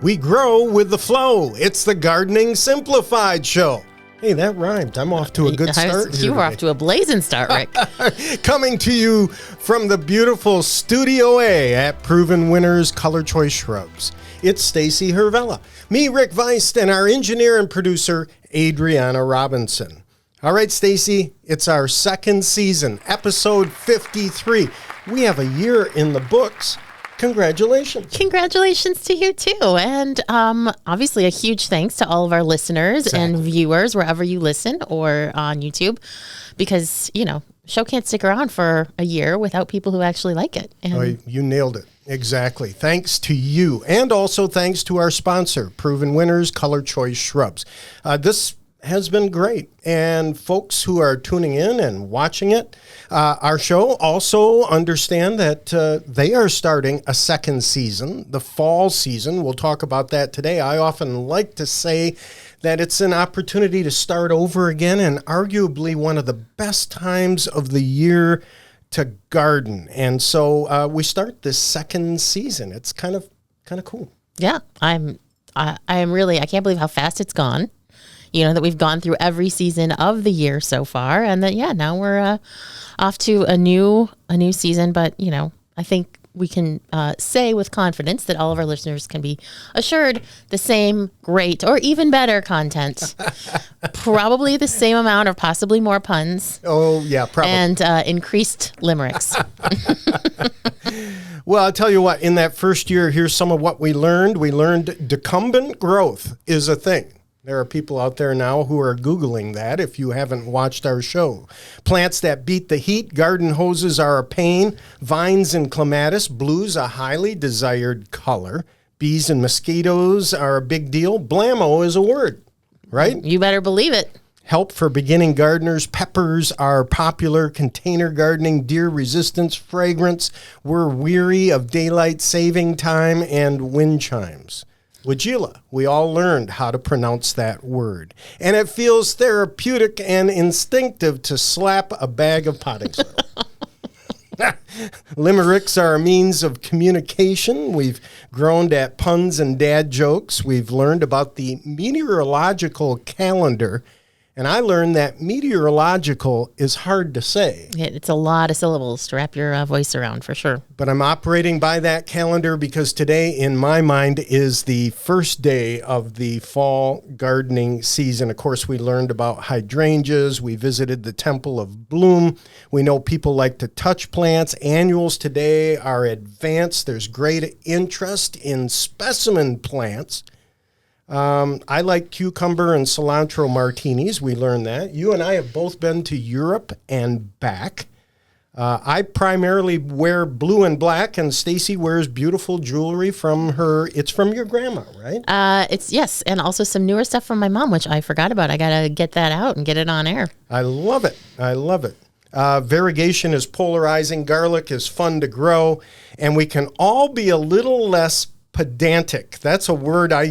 We grow with the flow. It's the Gardening Simplified Show. Hey, that rhymed. I'm off to a good start. You were off to a blazing start, Rick. Coming to you from the beautiful Studio A at Proven Winners Color Choice Shrubs. It's Stacy Hervella, me, Rick Weist, and our engineer and producer, Adriana Robinson. All right, Stacy, it's our second season, episode 53. We have a year in the books. Congratulations. Congratulations to you, too. And obviously a huge thanks to all of our listeners and viewers, wherever you listen or on YouTube, because, you know, show can't stick around for a year without people who actually like it. And you nailed it. Exactly. Thanks to you. And also thanks to our sponsor, Proven Winners Color Choice Shrubs. This has been great. And folks who are tuning in and watching it, our show, also understand that they are starting a second season, the fall season. We'll talk about that today. I often like to say that it's an opportunity to start over again and arguably one of the best times of the year to garden. And so we start this second season. It's kind of cool. Yeah, I can't believe how fast it's gone. You know, that we've gone through every season of the year so far, and that, now we're off to a new season. But, you know, I think we can say with confidence that all of our listeners can be assured the same great or even better content, probably the same amount or possibly more puns. Oh, yeah, probably. And increased limericks. Well, I'll tell you what, in that first year, here's some of what we learned. We learned decumbent growth is a thing. There are people out there now who are Googling that if you haven't watched our show. Plants that beat the heat, garden hoses are a pain. Vines and clematis, blue's a highly desired color. Bees and mosquitoes are a big deal. Blammo is a word, right? You better believe it. Help for beginning gardeners. Peppers are popular. Container gardening, deer resistance, fragrance. We're weary of daylight saving time and wind chimes. Wajila, we all learned how to pronounce that word. And it feels therapeutic and instinctive to slap a bag of potting soil. Limericks are a means of communication. We've groaned at puns and dad jokes. We've learned about the meteorological calendar. And I learned that meteorological is hard to say. It's a lot of syllables to wrap your voice around, for sure. But I'm operating by that calendar because today, in my mind, is the first day of the fall gardening season. Of course, we learned about hydrangeas. We visited the Temple of Bloom. We know people like to touch plants. Annuals today are advanced. There's great interest in specimen plants. I like cucumber and cilantro martinis. We learned that. You and I have both been to Europe and back. I primarily wear blue and black, and Stacy wears beautiful jewelry from her. It's from your grandma, right? Yes, and also some newer stuff from my mom, which I forgot about. I got to get that out and get it on air. I love it. Variegation is polarizing. Garlic is fun to grow, and we can all be a little less pedantic. That's a word I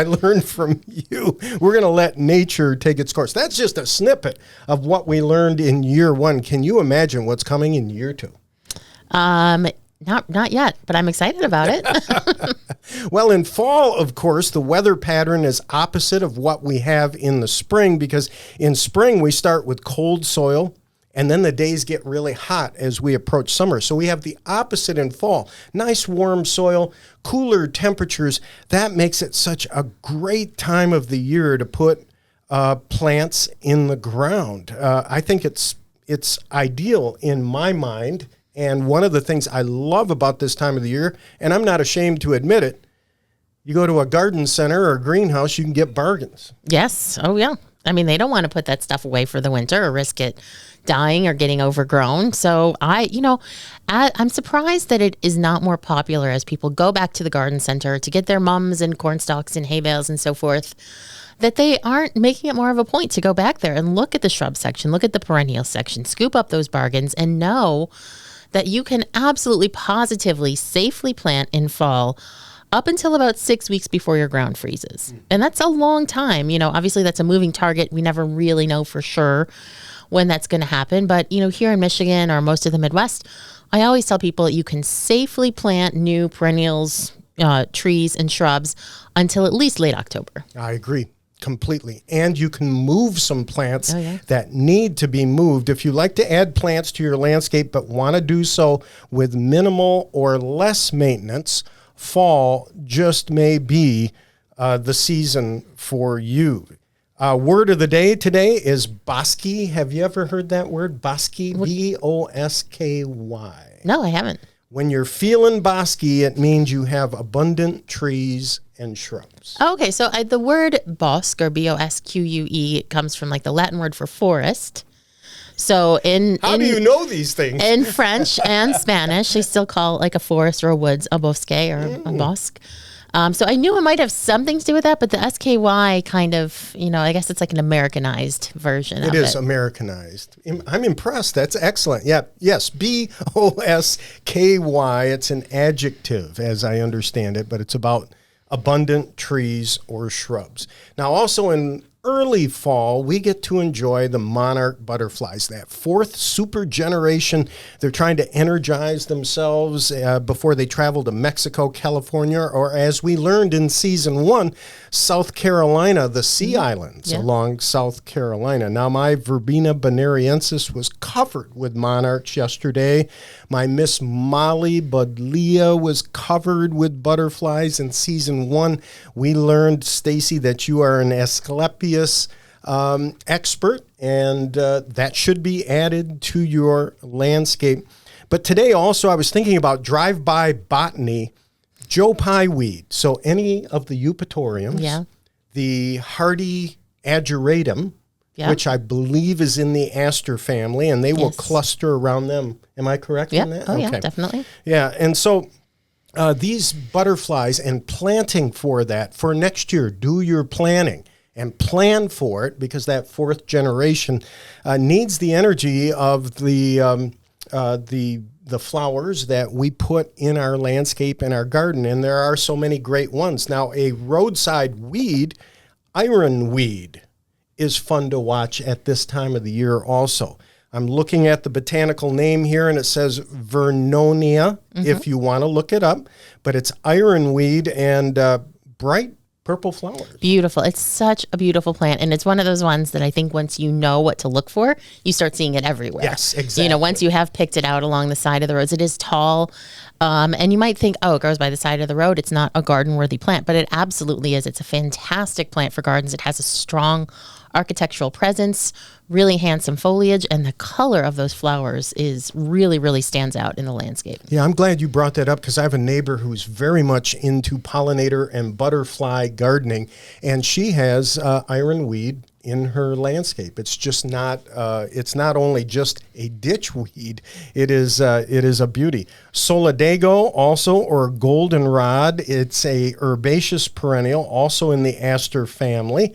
learned from you. We're going to let nature take its course. That's just a snippet of what we learned in year one. Can you imagine what's coming in year two? Not yet, but I'm excited about it. Well, in fall, of course, the weather pattern is opposite of what we have in the spring, because in spring we start with cold soil, and then the days get really hot as we approach summer. So we have the opposite in fall. Nice warm soil, cooler temperatures. That makes it such a great time of the year to put plants in the ground. I think it's ideal in my mind. And one of the things I love about this time of the year, and I'm not ashamed to admit it, you go to a garden center or a greenhouse, you can get bargains. Yes. Oh, yeah. I mean, they don't want to put that stuff away for the winter or risk it dying or getting overgrown. So I'm surprised that it is not more popular as people go back to the garden center to get their mums and corn stalks and hay bales and so forth, that they aren't making it more of a point to go back there and look at the shrub section, look at the perennial section, scoop up those bargains, and know that you can absolutely positively safely plant in fall up until about 6 weeks before your ground freezes. And that's a long time. Obviously that's a moving target. We never really know for sure when that's going to happen. But, here in Michigan or most of the Midwest, I always tell people you can safely plant new perennials trees and shrubs until at least late October. I agree completely. And you can move some plants yeah. that need to be moved. If you like to add plants to your landscape but want to do so with minimal or less maintenance, fall just may be the season for you. Word of the day today is bosky. Have you ever heard that word? Bosky, B-O-S-K-Y. No, I haven't. When you're feeling bosky, it means you have abundant trees and shrubs. Oh, okay, so the word bosque, or B-O-S-Q-U-E, it comes from like the Latin word for forest. So How do you know these things? In French and Spanish, they still call like a forest or a woods a bosque or a bosque. So I knew it might have something to do with that, but the SKY kind of, I guess it's like an Americanized version of it. It is Americanized. I'm impressed. That's excellent. Yeah. Yes. B-O-S-K-Y. It's an adjective, as I understand it, but it's about abundant trees or shrubs. Now, also in early fall, we get to enjoy the monarch butterflies, that fourth super generation. They're trying to energize themselves before they travel to Mexico, California, or as we learned in season 1, South Carolina, the Sea Islands along South Carolina. Now, my Verbena bonariensis was covered with monarchs yesterday. My Miss Molly Budlia was covered with butterflies in season 1. We learned, Stacy, that you are an Asclepias expert, and that should be added to your landscape. But today also I was thinking about drive-by botany, Joe Pye weed. So any of the eupatoriums, the hardy ageratum, which I believe is in the aster family, and they will cluster around them. Am I correct in that? Oh, yeah, definitely. Yeah, and so these butterflies and planting for that, for next year, do your planning and plan for it, because that fourth generation needs the energy of the flowers that we put in our landscape and our garden, and there are so many great ones. Now, a roadside weed, ironweed, is fun to watch at this time of the year also. I'm looking at the botanical name here, and it says Vernonia, if you want to look it up. But it's ironweed and bright purple flowers. Beautiful. It's such a beautiful plant. And it's one of those ones that I think once you know what to look for, you start seeing it everywhere. Yes, exactly. Once you have picked it out along the side of the roads, it is tall. And you might think, oh, it grows by the side of the road. It's not a garden-worthy plant, but it absolutely is. It's a fantastic plant for gardens. It has a strong architectural presence, really handsome foliage, and the color of those flowers is really, really stands out in the landscape. Yeah, I'm glad you brought that up, because I have a neighbor who's very much into pollinator and butterfly gardening, and she has ironweed in her landscape. It's just not. It's not only just a ditch weed. It is a beauty. Solidago also, or goldenrod. It's a herbaceous perennial, also in the aster family.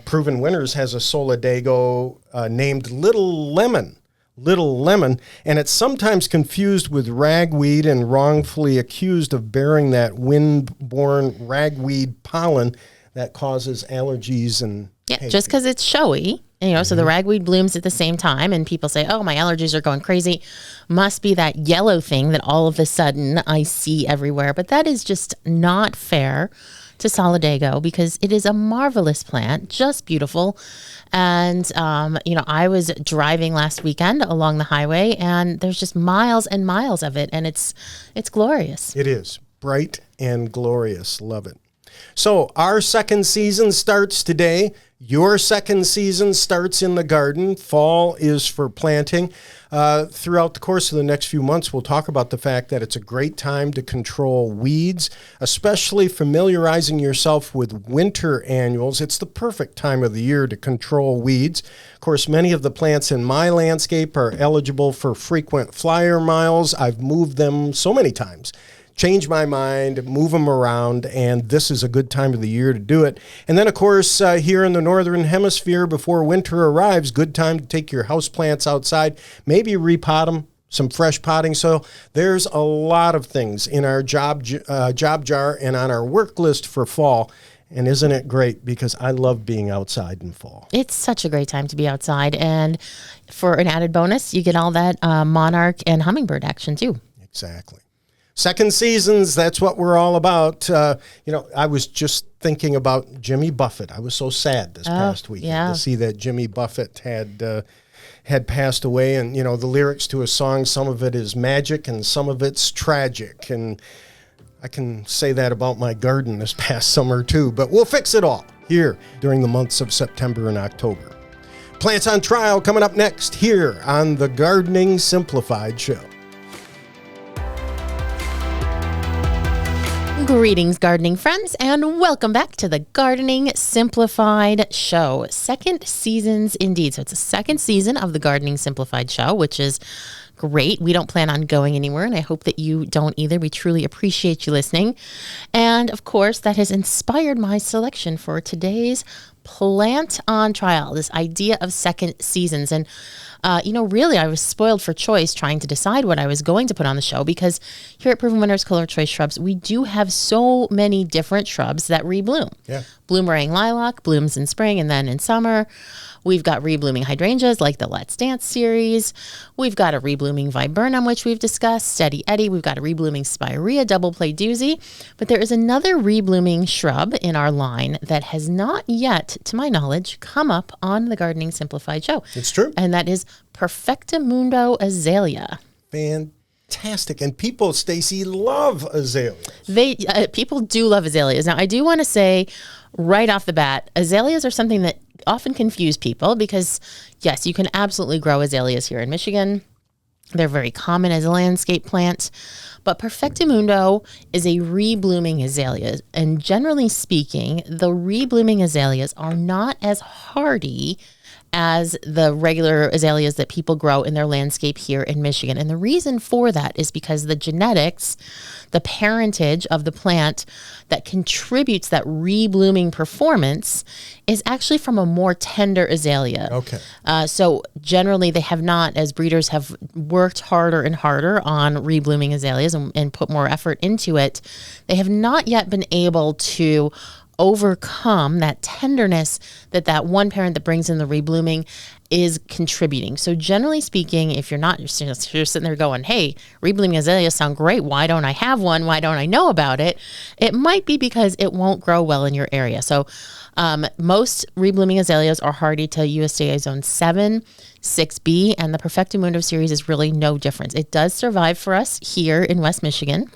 Proven Winners has a Solidago named Little Lemon, and it's sometimes confused with ragweed and wrongfully accused of bearing that wind-borne ragweed pollen that causes allergies and just because it's showy. So the ragweed blooms at the same time, and people say, oh, my allergies are going crazy. Must be that yellow thing that all of a sudden I see everywhere. But that is just not fair to Solidago, because it is a marvelous plant, just beautiful. And, I was driving last weekend along the highway, and there's just miles and miles of it, and it's glorious. It is bright and glorious. Love it. So our second season starts today. Your second season starts in the garden. Fall is for planting. Throughout the course of the next few months, we'll talk about the fact that it's a great time to control weeds, especially familiarizing yourself with winter annuals. It's the perfect time of the year to control weeds. Of course, many of the plants in my landscape are eligible for frequent flyer miles. I've moved them so many times. Change my mind, move them around, and this is a good time of the year to do it. And then, of course, here in the Northern Hemisphere, before winter arrives, good time to take your houseplants outside, maybe repot them, some fresh potting soil. There's a lot of things in our job jar and on our work list for fall. And isn't it great? Because I love being outside in fall. It's such a great time to be outside. And for an added bonus, you get all that monarch and hummingbird action, too. Exactly. Second seasons, that's what we're all about. I was just thinking about Jimmy Buffett. I was so sad this past weekend to see that Jimmy Buffett had passed away. And, the lyrics to his song, some of it is magic and some of it's tragic. And I can say that about my garden this past summer too. But we'll fix it all here during the months of September and October. Plants on Trial coming up next here on the Gardening Simplified Show. Greetings, gardening friends, and welcome back to the Gardening Simplified Show. Second seasons indeed. So it's a second season of the Gardening Simplified Show, which is great. We don't plan on going anywhere, and I hope that you don't either. We truly appreciate you listening. And of course, that has inspired my selection for today's Plant on Trial, this idea of second seasons. And really, I was spoiled for choice trying to decide what I was going to put on the show, because here at Proven Winners Color Choice Shrubs, we do have so many different shrubs that rebloom. Yeah. Bloomerang lilac blooms in spring and then in summer. We've got reblooming hydrangeas like the Let's Dance series. We've got a reblooming viburnum, which we've discussed, Steady Eddie. We've got a reblooming spirea double play doozy. But there is another reblooming shrub in our line that has not yet, to my knowledge, come up on the Gardening Simplified Show. It's true. And that is Perfecto Mundo azalea. Fantastic. And people, Stacy, love azaleas. People do love azaleas. Now, I do want to say right off the bat, azaleas are something that often confuse people because, yes, you can absolutely grow azaleas here in Michigan. They're very common as a landscape plant. But Perfecto Mundo is a reblooming azalea. And generally speaking, the reblooming azaleas are not as hardy as the regular azaleas that people grow in their landscape here in Michigan. And the reason for that is because the genetics, the parentage of the plant that contributes that reblooming performance is actually from a more tender azalea. Okay. So generally they have not, as breeders have worked harder and harder on reblooming azaleas and put more effort into it, they have not yet been able to overcome that tenderness that one parent that brings in the reblooming is contributing. So generally speaking, if you're not, you're sitting there going, hey, reblooming azaleas sound great. Why don't I have one? Why don't I know about it? It might be because it won't grow well in your area. So most reblooming azaleas are hardy to USDA Zone 7, 6B, and the Perfecto Mundo series is really no difference. It does survive for us here in West Michigan.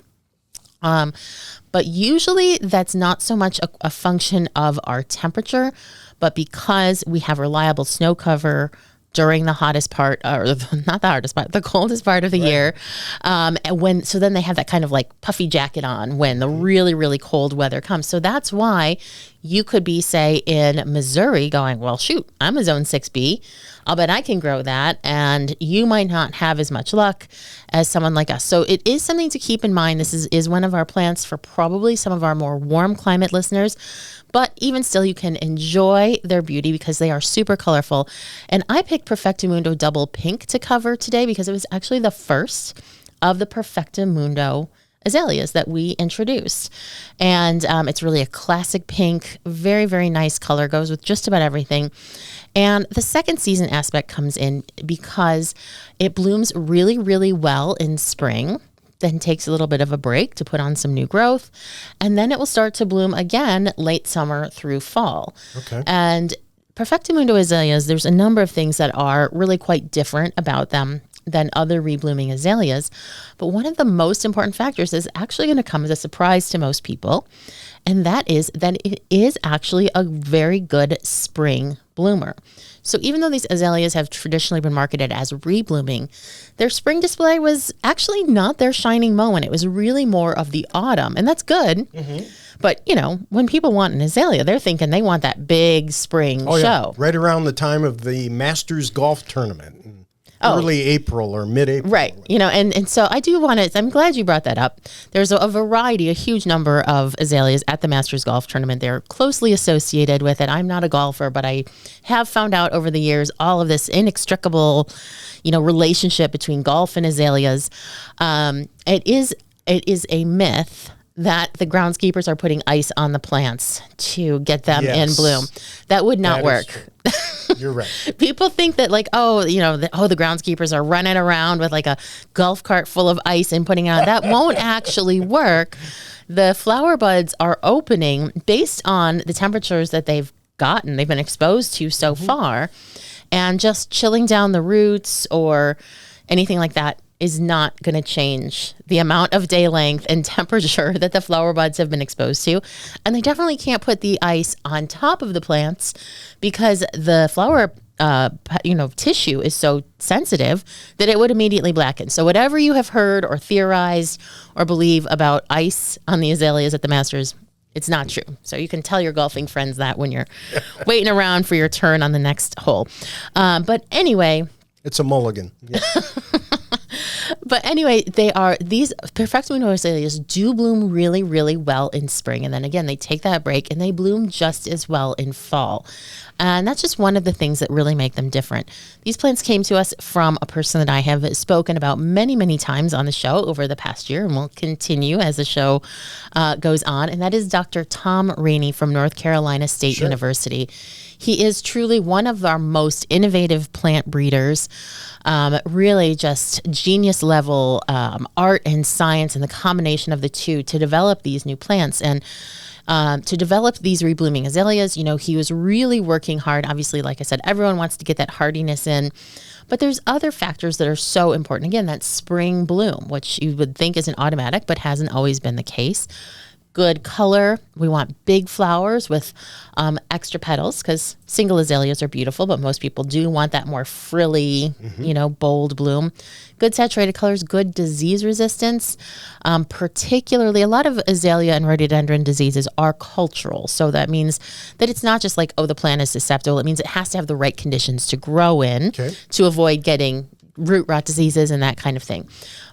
But usually that's not so much a function of our temperature, but because we have reliable snow cover during the hottest part, or not the hottest part, the coldest part of the year. So then they have that kind of like puffy jacket on when the really, really cold weather comes. So that's why you could be, say, in Missouri going, well, shoot, I'm a Zone 6B. I'll bet I can grow that. And you might not have as much luck as someone like us. So it is something to keep in mind. This is one of our plants for probably some of our more warm climate listeners. But even still, you can enjoy their beauty because they are super colorful. And I picked Perfecto Mundo Double Pink to cover today because it was actually the first of the Perfecto Mundo azaleas that we introduced. And it's really a classic pink, very, very nice color, goes with just about everything. And the second season aspect comes in because it blooms really, really well in spring, then takes a little bit of a break to put on some new growth, and then it will start to bloom again late summer through fall. Okay. And Perfecto Mundo azaleas, there's a number of things that are really quite different about them than other reblooming azaleas. But one of the most important factors is actually going to come as a surprise to most people, and that is that it is actually a very good spring bloomer. So even though these azaleas have traditionally been marketed as reblooming, their spring display was actually not their shining moment. It was really more of the autumn, and that's good. Mm-hmm. But, when people want an azalea, they're thinking they want that big spring show. Yeah. Right around the time of the Masters Golf Tournament. Early April or mid-April. Right. And so I do want to, I'm glad you brought that up. There's a variety, a huge number of azaleas at the Masters Golf Tournament. They're closely associated with it. I'm not a golfer, but I have found out over the years all of this inextricable, relationship between golf and azaleas. It is a myth that the groundskeepers are putting ice on the plants to get them in bloom. That would not work. You're right. People think that like, oh, the groundskeepers are running around with like a golf cart full of ice and putting it on. That won't actually work. The flower buds are opening based on the temperatures that they've been exposed to so far, and just chilling down the roots or anything like that is not going to change the amount of day length and temperature that the flower buds have been exposed to. And they definitely can't put the ice on top of the plants because the flower tissue is so sensitive that it would immediately blacken. So whatever you have heard or theorized or believe about ice on the azaleas at the Masters, it's not true. So you can tell your golfing friends that when you're waiting around for your turn on the next hole. But anyway, it's a mulligan. Yeah. But anyway, these Perfecto Mundo azaleas do bloom really, really well in spring. And then again, they take that break and they bloom just as well in fall. And that's just one of the things that really make them different. These plants came to us from a person that I have spoken about many, many times on the show over the past year, and will continue as the show goes on. And that is Dr. Tom Rainey from North Carolina State University. He is truly one of our most innovative plant breeders, really just genius level art and science and the combination of the two to develop these new plants. And to develop these reblooming azaleas, he was really working hard. Obviously, like I said, everyone wants to get that hardiness in. But there's other factors that are so important. Again, that spring bloom, which you would think is an automatic, but hasn't always been the case. Good color. We want big flowers with extra petals because single azaleas are beautiful, but most people do want that more frilly, bold bloom. Good saturated colors, good disease resistance. Particularly, a lot of azalea and rhododendron diseases are cultural. So that means that it's not just like, oh, the plant is susceptible. It means it has to have the right conditions to grow in to avoid getting root rot diseases and that kind of thing.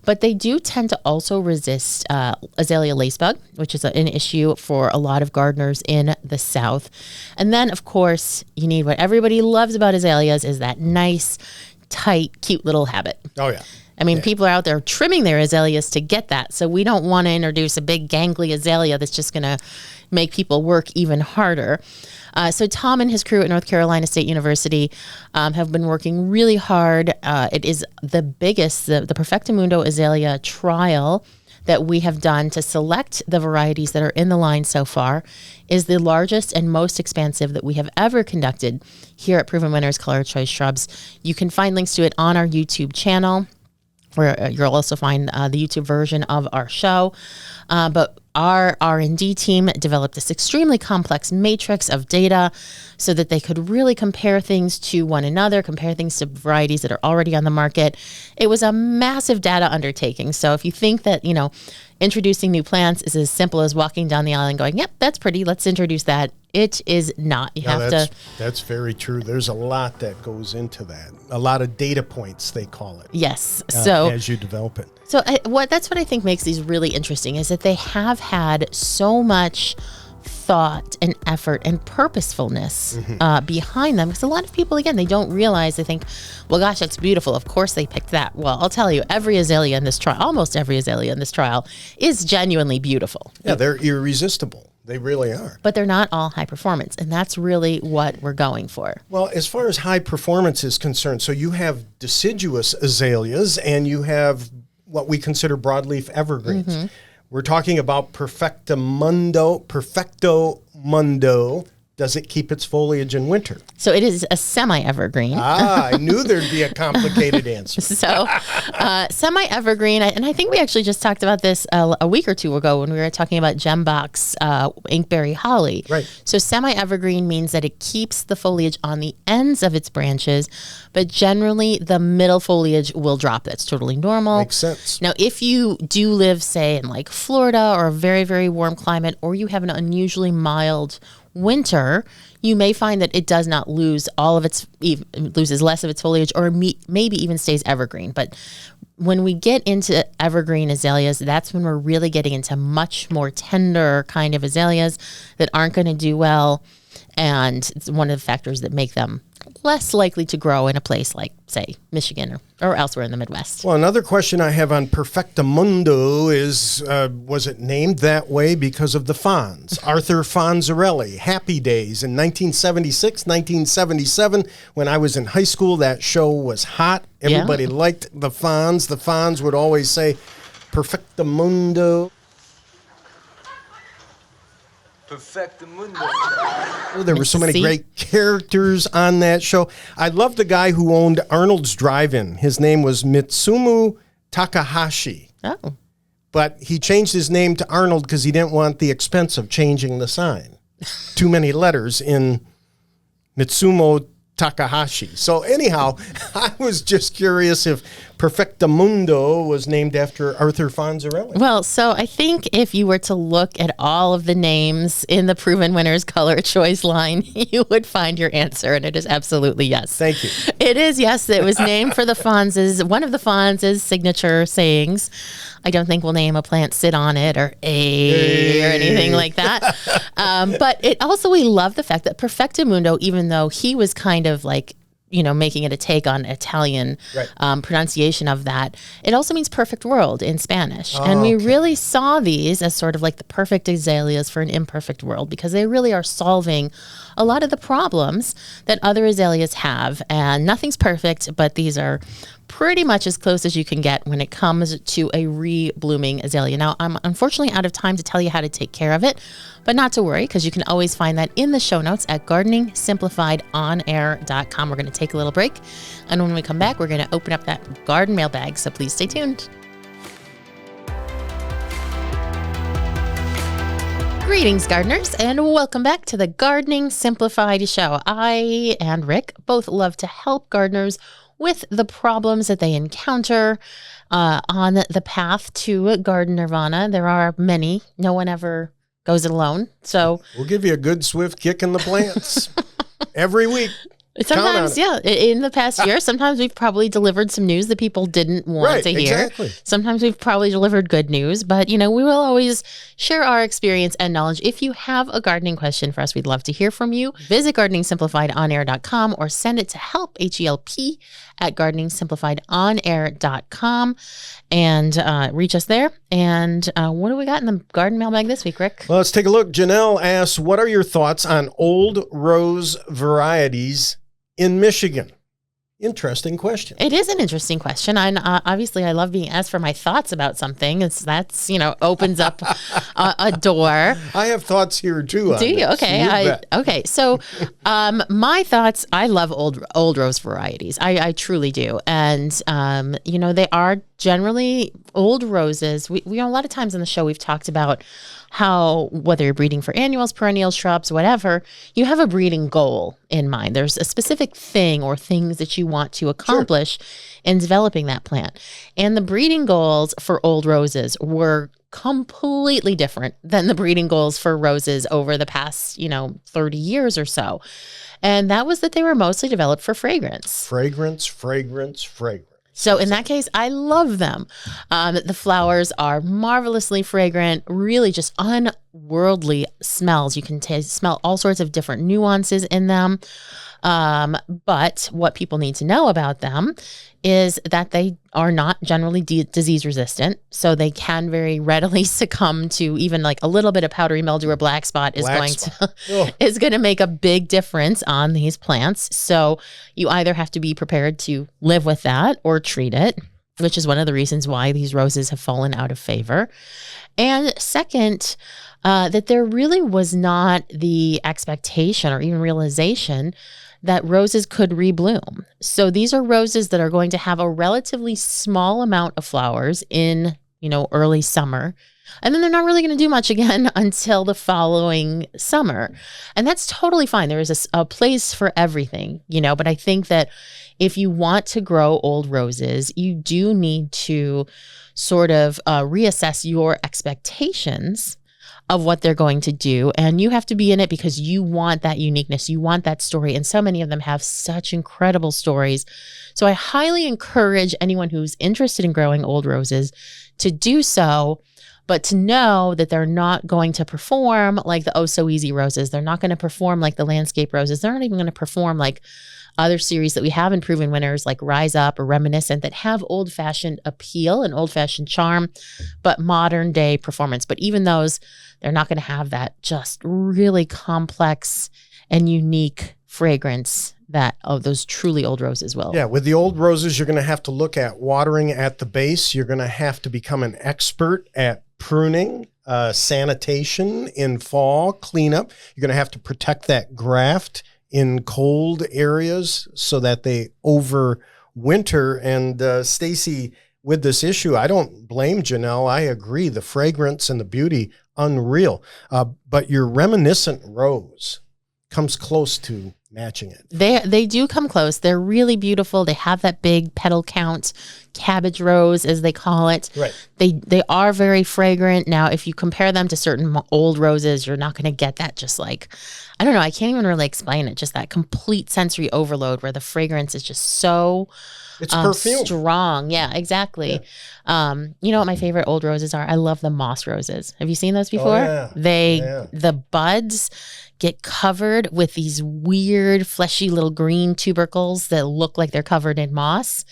But they do tend to also resist azalea lacebug, which is an issue for a lot of gardeners in the South. And then, of course, you need what everybody loves about azaleas is that nice, tight, cute little habit. Oh, yeah. I mean, people are out there trimming their azaleas to get that. So we don't want to introduce a big gangly azalea that's just going to make people work even harder. So Tom and his crew at North Carolina State University have been working really hard. It is the biggest, the Perfecto Mundo azalea trial that we have done to select the varieties that are in the line so far is the largest and most expansive that we have ever conducted here at Proven Winners Color Choice Shrubs. You can find links to it on our YouTube channel, where you'll also find the YouTube version of our show. But our R&D team developed this extremely complex matrix of data so that they could really compare things to one another, compare things to varieties that are already on the market. It was a massive data undertaking. So if you think that, introducing new plants is as simple as walking down the aisle and going, yep, that's pretty, let's introduce that. It is not. That's very true. There's a lot that goes into that. A lot of data points, they call it. Yes. As you develop it. So that's what I think makes these really interesting is that they have had so much thought and effort and purposefulness behind them. Because a lot of people, again, they don't realize, they think, well, gosh, that's beautiful. Of course they picked that. Well, I'll tell you, every azalea in this trial, almost every azalea in this trial is genuinely beautiful. Yeah, they're irresistible. They really are. But they're not all high performance. And that's really what we're going for. Well, as far as high performance is concerned, so you have deciduous azaleas and you have what we consider broadleaf evergreens. We're talking about Perfecto Mundo. Does it keep its foliage in winter? So it is a semi-evergreen. I knew there'd be a complicated answer. So semi-evergreen, and I think we actually just talked about this a week or two ago when we were talking about Gembox inkberry holly. Right. So semi-evergreen means that it keeps the foliage on the ends of its branches, but generally the middle foliage will drop. That's totally normal. Makes sense. Now, if you do live, say, in like Florida or a very, very warm climate, or you have an unusually mild winter, you may find that it does not lose loses less of its foliage, or maybe even stays evergreen. But when we get into evergreen azaleas, that's when we're really getting into much more tender kind of azaleas that aren't going to do well. And it's one of the factors that make them less likely to grow in a place like, say, Michigan or elsewhere in the Midwest. Well, another question I have on Perfecto Mundo is, was it named that way because of the Fonz? Arthur Fonzarelli, Happy Days in 1976, 1977. When I was in high school, that show was hot. Everybody liked the Fonz. The Fonz would always say, Perfecto Mundo. Perfecto Mundo. Oh, there were so many great characters on that show. I love the guy who owned Arnold's Drive-In. His name was Mitsumu Takahashi. Oh. But he changed his name to Arnold because he didn't want the expense of changing the sign. Too many letters in Mitsumu Takahashi. So anyhow, I was just curious if Perfecto Mundo was named after Arthur Fonzarelli. Well, so I think if you were to look at all of the names in the Proven Winners color choice line, you would find your answer, and it is absolutely yes. Thank you. It is, yes. It was named for the Fonz's, one of the Fonz's signature sayings. I don't think we'll name a plant sit on it or or anything like that. But it also, we love the fact that Perfecto Mundo, even though he was kind of like, you know, making it a take on Italian pronunciation of that, it also means perfect world in Spanish. And we really saw these as sort of like the perfect azaleas for an imperfect world, because they really are solving a lot of the problems that other azaleas have. And nothing's perfect, but these are pretty much as close as you can get when it comes to a reblooming azalea. Now, I'm unfortunately out of time to tell you how to take care of it, but not to worry, because you can always find that in the show notes at gardeningsimplifiedonair.com. We're going to take a little break, and when we come back, we're going to open up that garden mailbag, so please stay tuned. Greetings, gardeners, and welcome back to the Gardening Simplified show. I and Rick both love to help gardeners with the problems that they encounter on the path to garden nirvana. There are many. No one ever goes it alone. So we'll give you a good swift kick in the plants every week. Sometimes, yeah. In the past year, sometimes we've probably delivered some news that people didn't want to hear. Exactly. Sometimes we've probably delivered good news, but you know, we will always share our experience and knowledge. If you have a gardening question for us, we'd love to hear from you. Visit gardeningsimplifiedonair.com or send it to help, HELP, at gardeningsimplifiedonair.com and reach us there. And what do we got in the garden mailbag this week, Rick? Well, let's take a look. Janelle asks, what are your thoughts on old rose varieties in Michigan? Interesting question. It is an interesting question. And obviously, I love being asked for my thoughts about something. That's, you know, opens up a door. I have thoughts here too. Do you? Okay. Okay. So my thoughts, I love old rose varieties. I truly do. And, you know, they are generally old roses. We a lot of times in the show, we've talked about how, whether you're breeding for annuals, perennials, shrubs, whatever, you have a breeding goal in mind. There's a specific thing or things that you want to accomplish in developing that plant. And the breeding goals for old roses were completely different than the breeding goals for roses over the past, 30 years or so. And that was that they were mostly developed for fragrance. Fragrance. So in that case, I love them. The flowers are marvelously fragrant, really just unworldly smells. You can smell all sorts of different nuances in them. But what people need to know about them is that they are not generally disease resistant. So they can very readily succumb to even like a little bit of powdery mildew or black spot is going to make a big difference on these plants. So you either have to be prepared to live with that or treat it, which is one of the reasons why these roses have fallen out of favor. And second, that there really was not the expectation or even realization that roses could rebloom. So these are roses that are going to have a relatively small amount of flowers in, early summer. And then they're not really going to do much again until the following summer. And that's totally fine. There is a place for everything, but I think that if you want to grow old roses, you do need to sort of reassess your expectations of what they're going to do. And you have to be in it because you want that uniqueness. You want that story. And so many of them have such incredible stories. So I highly encourage anyone who's interested in growing old roses to do so, but to know that they're not going to perform like the Oh So Easy roses. They're not going to perform like the landscape roses. They're not even going to perform like other series that we have in Proven Winners like Rise Up or Reminiscent that have old-fashioned appeal and old-fashioned charm, but modern day performance. But even those, they're not going to have that just really complex and unique fragrance that those truly old roses will. Yeah, with the old roses, you're going to have to look at watering at the base. You're going to have to become an expert at pruning, sanitation in fall, cleanup. You're going to have to protect that graft in cold areas so that they overwinter. And Stacy, with this issue, I don't blame Janelle. I agree. The fragrance and the beauty, unreal. But your Reminiscent rose comes close to matching it. They do come close. They're really beautiful. They have that big petal count, cabbage rose as they call it. Right. They are very fragrant. Now, if you compare them to certain old roses, you're not going to get that just like, I don't know, I can't even really explain it. Just that complete sensory overload where the fragrance is just so it's perfume. Strong. Yeah, exactly. Yeah. You know what my favorite old roses are? I love the moss roses. Have you seen those before? Oh, yeah. The buds get covered with these weird fleshy little green tubercles that look like they're covered in moss.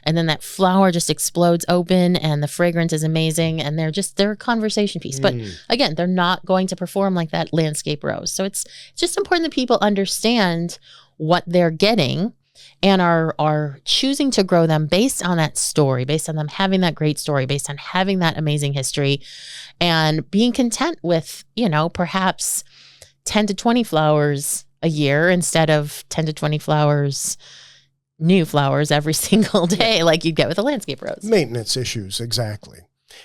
And then that flower just explodes open and the fragrance is amazing. And they're a conversation piece. But again, they're not going to perform like that landscape rose. So it's just important that people understand what they're getting and are choosing to grow them based on that story, based on them having that great story, based on having that amazing history, and being content with, perhaps 10 to 20 flowers a year instead of 10 to 20 new flowers every single day like you'd get with a landscape rose. Maintenance issues, exactly.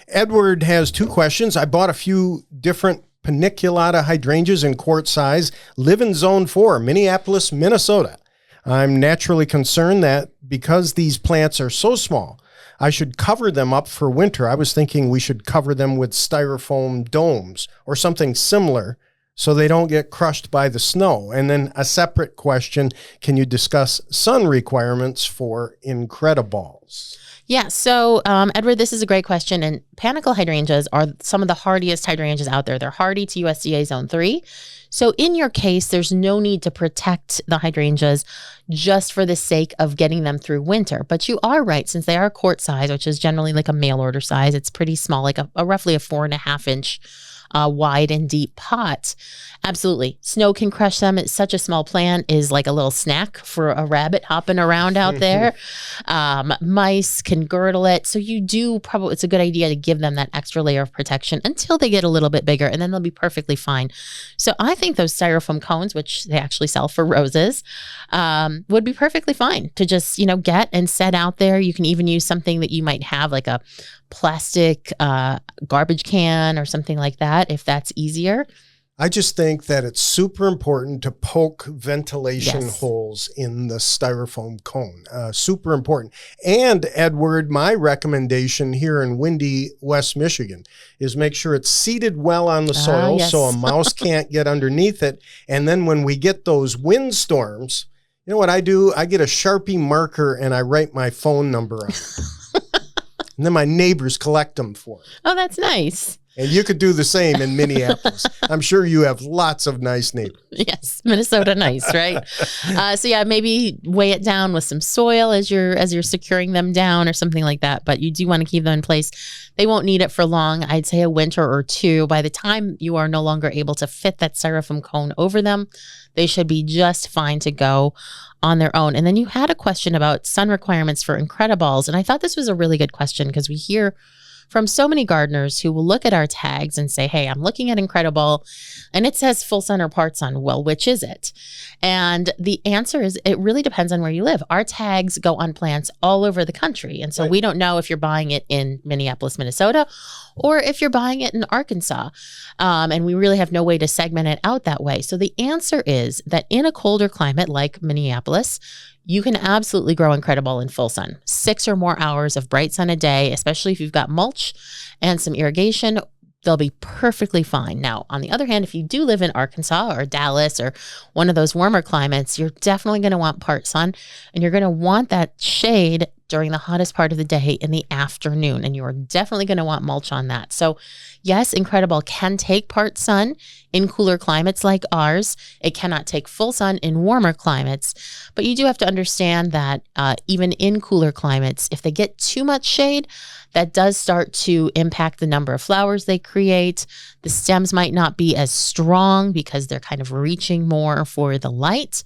Edward has 2 questions. I bought a few different paniculata hydrangeas in quart size, live in Zone 4, Minneapolis, Minnesota. I'm naturally concerned that because these plants are so small, I should cover them up for winter. I was thinking we should cover them with styrofoam domes or something similar so they don't get crushed by the snow. And then a separate question, can you discuss sun requirements for Incrediballs? Yeah, so Edward, this is a great question. And panicle hydrangeas are some of the hardiest hydrangeas out there. They're hardy to USDA Zone 3. So in your case, there's no need to protect the hydrangeas just for the sake of getting them through winter. But you are right, since they are quart size, which is generally like a mail order size, it's pretty small, like a roughly a 4.5 inch wide and deep pot. Absolutely. Snow can crush them. It's such a small plant, is like a little snack for a rabbit hopping around out there. Mice can girdle it. So it's a good idea to give them that extra layer of protection until they get a little bit bigger, and then they'll be perfectly fine. So I think those styrofoam cones, which they actually sell for roses, would be perfectly fine to just, get and set out there. You can even use something that you might have, like a plastic garbage can or something like that, if that's easier. I just think that it's super important to poke ventilation holes in the styrofoam cone. Super important. And Edward, my recommendation here in windy West Michigan is make sure it's seated well on the soil so a mouse can't get underneath it. And then when we get those windstorms, you know what I do? I get a Sharpie marker and I write my phone number on it. And then my neighbors collect them for me. Oh, that's nice. And you could do the same in Minneapolis. I'm sure you have lots of nice neighbors. Yes, Minnesota nice, right? So yeah, maybe weigh it down with some soil as you're securing them down or something like that. But you do want to keep them in place. They won't need it for long. I'd say a winter or 2. By the time you are no longer able to fit that styrofoam cone over them, they should be just fine to go on their own. And then you had a question about sun requirements for Incrediballs. And I thought this was a really good question because we hear from so many gardeners who will look at our tags and say, hey, I'm looking at Incredible and it says full sun or part sun. Well, which is it? And the answer is it really depends on where you live. Our tags go on plants all over the country. And so we don't know if you're buying it in Minneapolis, Minnesota, or if you're buying it in Arkansas. And we really have no way to segment it out that way. So the answer is that in a colder climate like Minneapolis, you can absolutely grow Incredible in full sun. 6 or more hours of bright sun a day, especially if you've got mulch and some irrigation, they'll be perfectly fine. Now, on the other hand, if you do live in Arkansas or Dallas or one of those warmer climates, you're definitely going to want part sun, and you're going to want that shade during the hottest part of the day in the afternoon, and you are definitely going to want mulch on that. So yes, incredible can take part sun in cooler climates like ours. It cannot take full sun in warmer climates, but you do have to understand that even in cooler climates, if they get too much shade, that does start to impact the number of flowers they create. The stems might not be as strong because they're kind of reaching more for the light,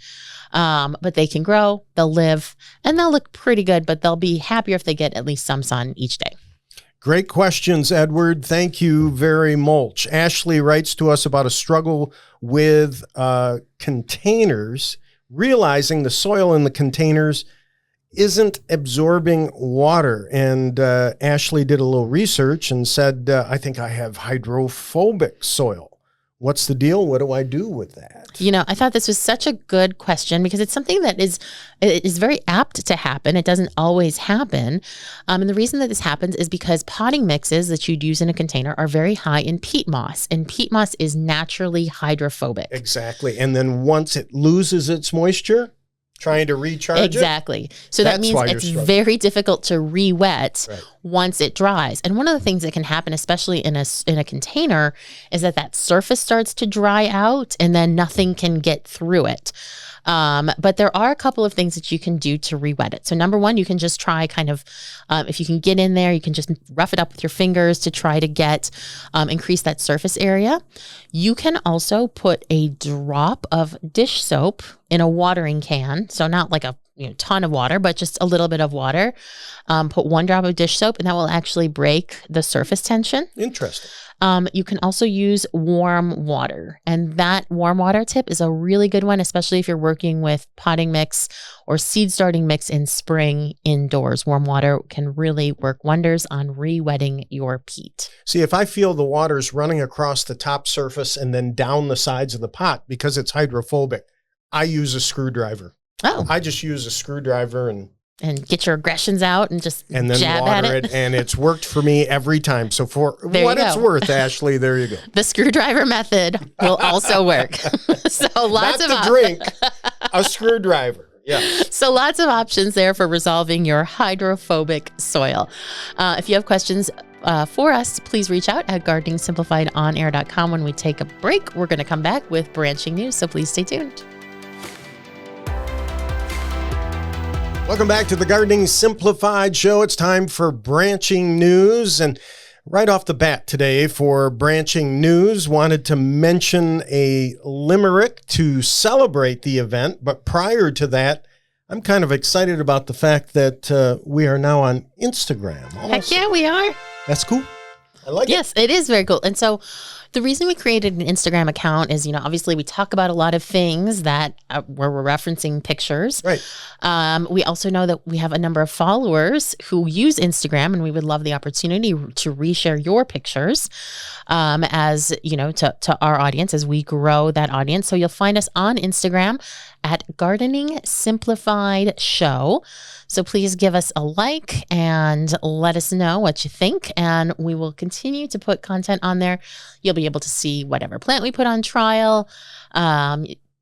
but they can grow, they'll live, and they'll look pretty good, but they'll be happier if they get at least some sun each day. Great questions, Edward. Thank you very much. Ashley writes to us about a struggle with containers, realizing the soil in the containers isn't absorbing water. And Ashley did a little research and said, I think I have hydrophobic soil. What's the deal? What do I do with that? You know, I thought this was such a good question because it's something that is very apt to happen. It doesn't always happen. And the reason that this happens is because potting mixes that you'd use in a container are very high in peat moss. And peat moss is naturally hydrophobic. Exactly. And then once it loses its moisture, trying to recharge exactly. So that means it's very difficult to re-wet once it dries. And one of the things that can happen, especially in a container, is that surface starts to dry out and then nothing can get through it. But there are a couple of things that you can do to re-wet it. So number one, you can just try kind of, if you can get in there, you can just rough it up with your fingers to try to get, increase that surface area. You can also put a drop of dish soap in a watering can. So not like a ton of water, but just a little bit of water. Put 1 drop of dish soap and that will actually break the surface tension. Interesting. You can also use warm water, and that warm water tip is a really good one, especially if you're working with potting mix or seed starting mix in spring indoors. Warm water can really work wonders on re-wetting your peat. See, if I feel the water's running across the top surface and then down the sides of the pot because it's hydrophobic, I use a screwdriver. Oh. I just use a screwdriver and get your aggressions out and just and then jab water at it. And it's worked for me every time. So for there what it's worth, Ashley, there you go. The screwdriver method will also work. So lots Not of to drink, a screwdriver. Yeah. So lots of options there for resolving your hydrophobic soil. If you have questions for us, please reach out at gardeningsimplifiedonair.com. When we take a break, we're going to come back with branching news. So please stay tuned. Welcome back to the Gardening Simplified Show. It's time for branching news. And right off the bat today for branching news, wanted to mention a limerick to celebrate the event. But prior to that, I'm kind of excited about the fact that we are now on Instagram. Also. Heck yeah, we are. That's cool. I like it. Yes, it is very cool. And so the reason we created an Instagram account is, obviously we talk about a lot of things that where we're referencing pictures. Right. We also know that we have a number of followers who use Instagram, and we would love the opportunity to reshare your pictures as, to our audience as we grow that audience. So you'll find us on Instagram at Gardening Simplified Show. So please give us a like and let us know what you think, and we will continue to put content on there. You'll be able to see whatever plant we put on trial,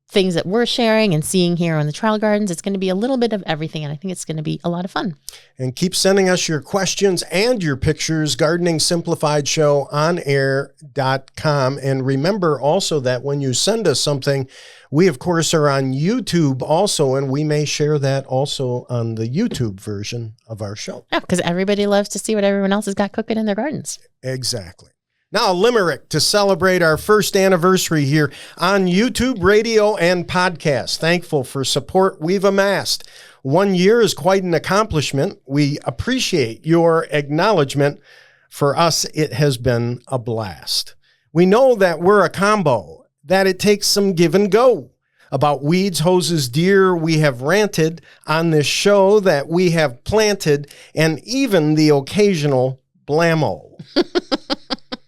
things that we're sharing and seeing here in the trial gardens. It's going to be a little bit of everything, and I think it's going to be a lot of fun. And keep sending us your questions and your pictures, Gardening Simplified Show on air.com. And remember also that when you send us something, we, of course, are on YouTube also, and we may share that also on the YouTube version of our show. Yeah, because everybody loves to see what everyone else has got cooking in their gardens. Exactly. Now, a limerick to celebrate our first anniversary here on YouTube, radio, and podcast. Thankful for support we've amassed. 1 year is quite an accomplishment. We appreciate your acknowledgement. For us, it has been a blast. We know that we're a combo, that it takes some give and go. About weeds, hoses, deer, we have ranted on this show, that we have planted, and even the occasional blammo.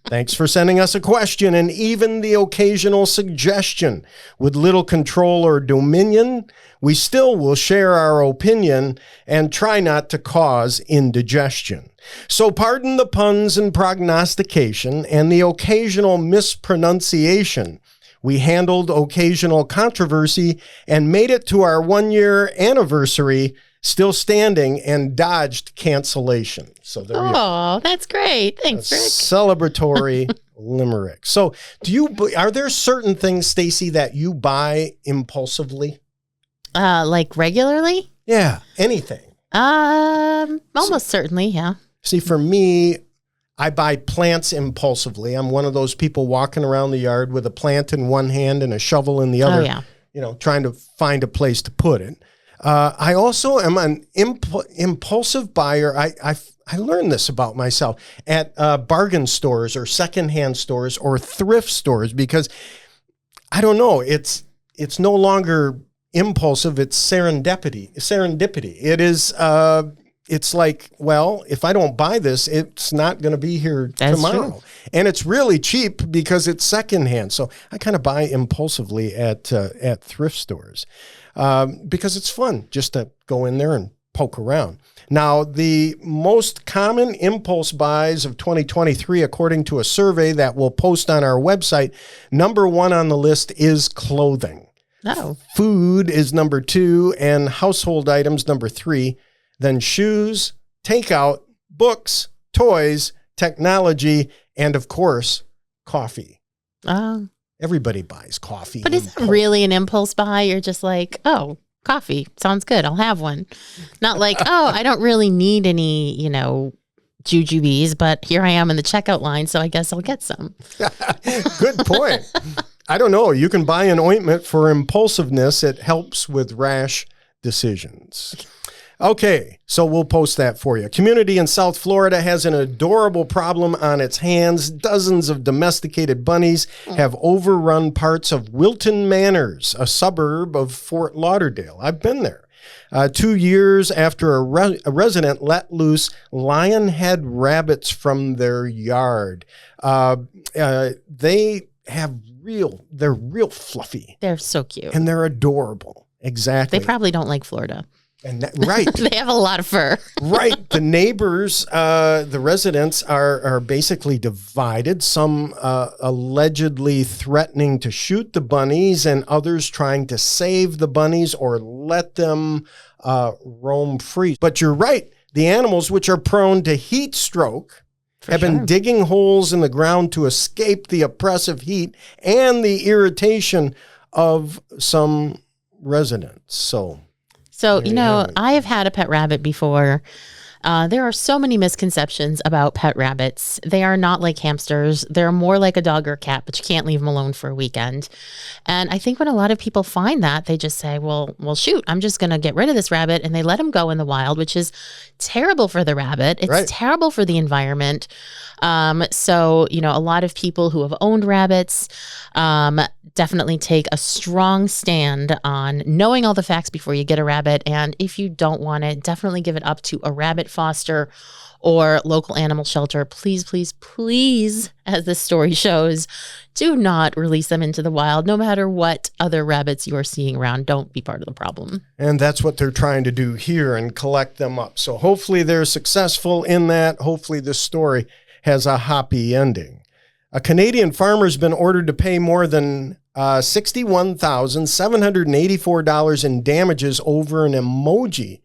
Thanks for sending us a question and even the occasional suggestion. With little control or dominion, we still will share our opinion and try not to cause indigestion. So pardon the puns and prognostication and the occasional mispronunciation. We handled occasional controversy and made it to our 1 year anniversary still standing and dodged cancellation. So there you go. Oh, that's great. Thanks, Rick. Celebratory limerick. So are there certain things, Stacy, that you buy impulsively? Like regularly? Yeah, anything. Almost certainly, yeah. See, for me, I buy plants impulsively. I'm one of those people walking around the yard with a plant in one hand and a shovel in the other, trying to find a place to put it. I also am an impulsive buyer. I learned this about myself at bargain stores or secondhand stores or thrift stores, because I don't know, it's no longer impulsive, it's serendipity. It is it's like, well, if I don't buy this, it's not going to be here tomorrow. True. And it's really cheap because it's secondhand. So I kind of buy impulsively at thrift stores because it's fun just to go in there and poke around. Now, the most common impulse buys of 2023, according to a survey that we'll post on our website, number 1 on the list is clothing. Oh. Food is number 2 and household items number 3. Then shoes, takeout, books, toys, technology, and of course, coffee. Everybody buys coffee. But is it really an impulse buy? You're just like, oh, coffee sounds good, I'll have one. Not like, oh, I don't really need any, jujubes, but here I am in the checkout line, so I guess I'll get some. Good point. I don't know. You can buy an ointment for impulsiveness. It helps with rash decisions. Okay, so we'll post that for you. A community in South Florida has an adorable problem on its hands. Dozens of domesticated bunnies have overrun parts of Wilton Manors, a suburb of Fort Lauderdale. I've been there. 2 years after a resident let loose lionhead rabbits from their yard. They're real fluffy. They're so cute. And they're adorable. Exactly. They probably don't like Florida. And right. They have a lot of fur. Right. The neighbors, the residents are basically divided. Some allegedly threatening to shoot the bunnies and others trying to save the bunnies or let them roam free. But you're right. The animals, which are prone to heat stroke, have been digging holes in the ground to escape the oppressive heat and the irritation of some residents. So, I have had a pet rabbit before. There are so many misconceptions about pet rabbits. They are not like hamsters. They're more like a dog or a cat, but you can't leave them alone for a weekend. And I think when a lot of people find that, they just say, well, shoot, I'm just going to get rid of this rabbit. And they let him go in the wild, which is terrible for the rabbit. It's terrible for the environment. So, a lot of people who have owned rabbits definitely take a strong stand on knowing all the facts before you get a rabbit. And if you don't want it, definitely give it up to a rabbit foster or local animal shelter. Please, please, please, as this story shows, do not release them into the wild. No matter what other rabbits you are seeing around, don't be part of the problem. And that's what they're trying to do here and collect them up. So hopefully they're successful in that. Hopefully this story has a happy ending. A Canadian farmer has been ordered to pay more than $61,784 in damages over an emoji.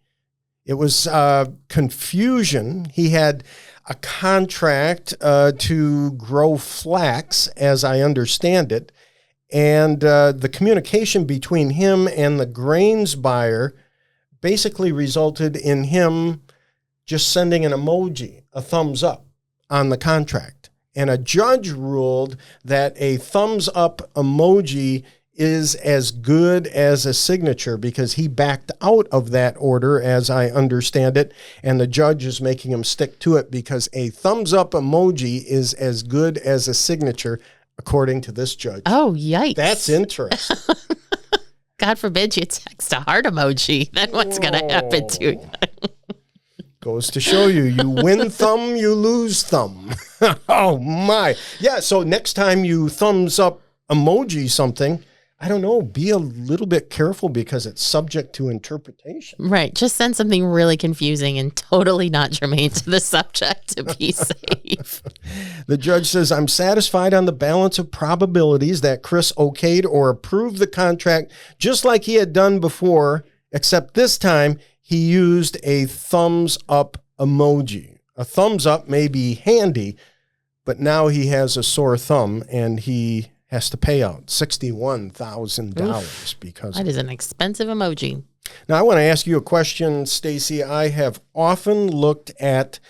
It was confusion. He had a contract to grow flax, as I understand it, and the communication between him and the grains buyer basically resulted in him just sending an emoji, a thumbs up, on the contract. And a judge ruled that a thumbs up emoji is as good as a signature because he backed out of that order, as I understand it. And the judge is making him stick to it because a thumbs up emoji is as good as a signature, according to this judge. Oh, yikes. That's interesting. God forbid you text a heart emoji. Then what's going to happen to you? Goes to show you, you win thumb, you lose thumb. Oh, my. Yeah, so next time you thumbs up emoji something, I don't know, be a little bit careful because it's subject to interpretation. Right. Just send something really confusing and totally not germane to the subject to be safe. The judge says, I'm satisfied on the balance of probabilities that Chris okayed or approved the contract just like he had done before, except this time he used a thumbs up emoji. A thumbs up may be handy, but now he has a sore thumb and he has to pay out $61,000 because that is an expensive emoji. Now, I want to ask you a question, Stacy. I have often looked at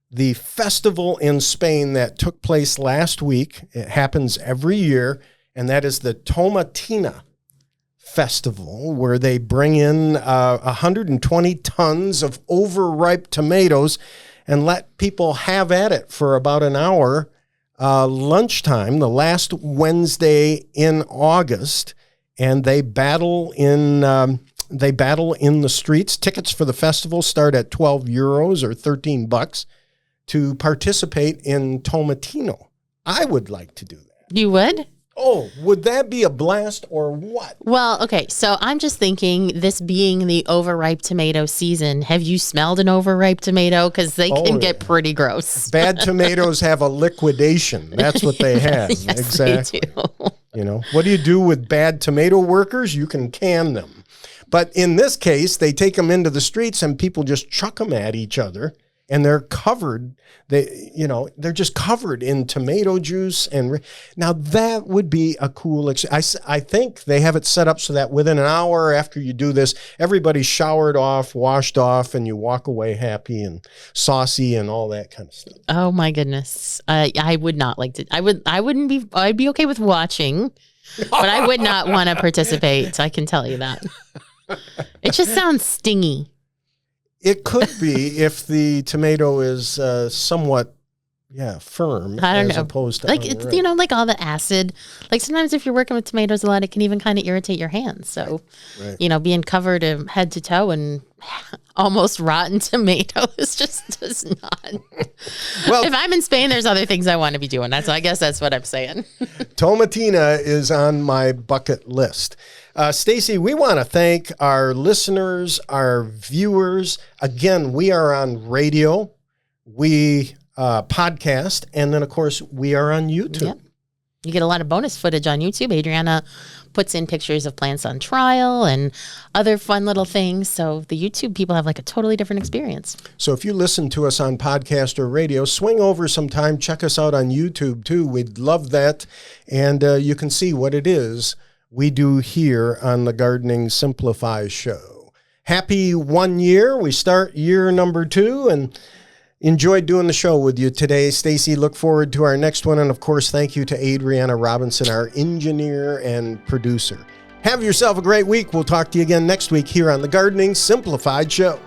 the festival in Spain that took place last week. It happens every year, and that is the Tomatina Festival, where they bring in 120 tons of overripe tomatoes and let people have at it for about an hour. Lunchtime, the last Wednesday in August, and they battle in the streets. Tickets for the festival start at €12 or $13 to participate in Tomatino. I would like to do that. You would? Oh, would that be a blast or what? Well, okay, so I'm just thinking, this being the overripe tomato season, have you smelled an overripe tomato? Because they can get pretty gross. Bad tomatoes have a liquidation. That's what they have. Yes, exactly. they do. You know, what do you do with bad tomato workers? You can can them. But in this case, they take them into the streets and people just chuck them at each other. And they're covered, they're just covered in tomato juice. And now that would be a cool, I think they have it set up so that within an hour after you do this, everybody's showered off, washed off, and you walk away happy and saucy and all that kind of stuff. Oh my goodness. I would not like to, I'd be okay with watching, but I would not want to participate. I can tell you that. It just sounds stingy. It could be if the tomato is somewhat, firm. I don't know. Opposed to like unripe. like all the acid. Like sometimes if you're working with tomatoes a lot, it can even kind of irritate your hands. So, right. Being covered head to toe in almost rotten tomatoes just does not. Well, if I'm in Spain, there's other things I want to be doing. I guess that's what I'm saying. Tomatina is on my bucket list. Stacy, we want to thank our listeners, our viewers. Again, we are on radio, we podcast, and then, of course, we are on YouTube. Yep. You get a lot of bonus footage on YouTube. Adriana puts in pictures of plants on trial and other fun little things. So the YouTube people have like a totally different experience. So if you listen to us on podcast or radio, swing over sometime. Check us out on YouTube, too. We'd love that. And you can see what it is we do here on the Gardening Simplified show. Happy 1 year. We start year number 2 and enjoyed doing the show with you today. Stacy, look forward to our next one. And of course, thank you to Adriana Robinson, our engineer and producer. Have yourself a great week. We'll talk to you again next week here on the Gardening Simplified show.